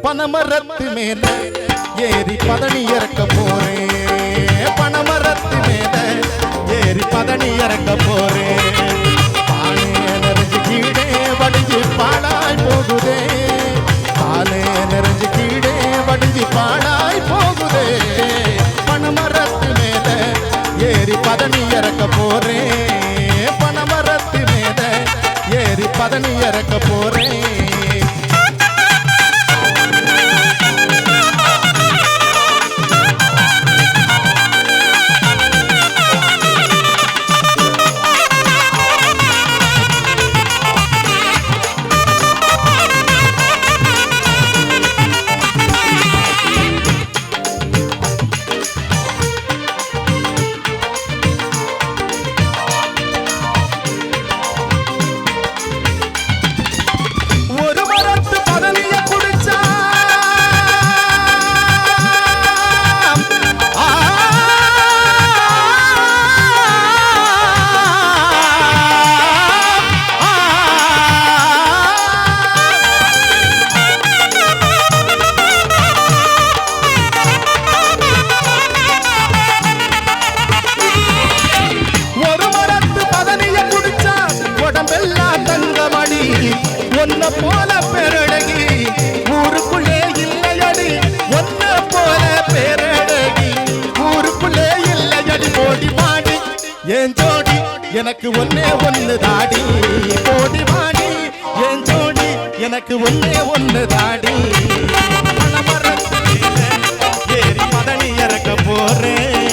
பனமரத்து மேல ஏறி பதனி இறக்க போறேன். பனமரத்து மேல ஏறி பதனி இறக்க போறேன். பாலே நிறைஞ்சு கீழே வடிஞ்சு பாழாய் போகுதே. பாலே நிறைஞ்சு கீழே வடிஞ்சு பாழாய் போகுதே. பனமரத்து மேல ஏறி பதனி இறக்க போறேன். பனமரத்து மேல ஏறி பதனி இறக்க போறேன். ஒன்ன போல பேரழகி ஊருக்குள்ளே இல்லையடி. ஒன்ன போல பேரழகி ஊருக்குள்ளே இல்லையடி. போடி மாடி ஏன் ஜோடி எனக்கு ஒன்னே ஒன்னு தாடி. போடி மாடி ஏன் ஜோடி எனக்கு ஒன்னே ஒன்னு தாடி. பனமரத்து மேல ஏறி பதனி இறக்க போறேன்.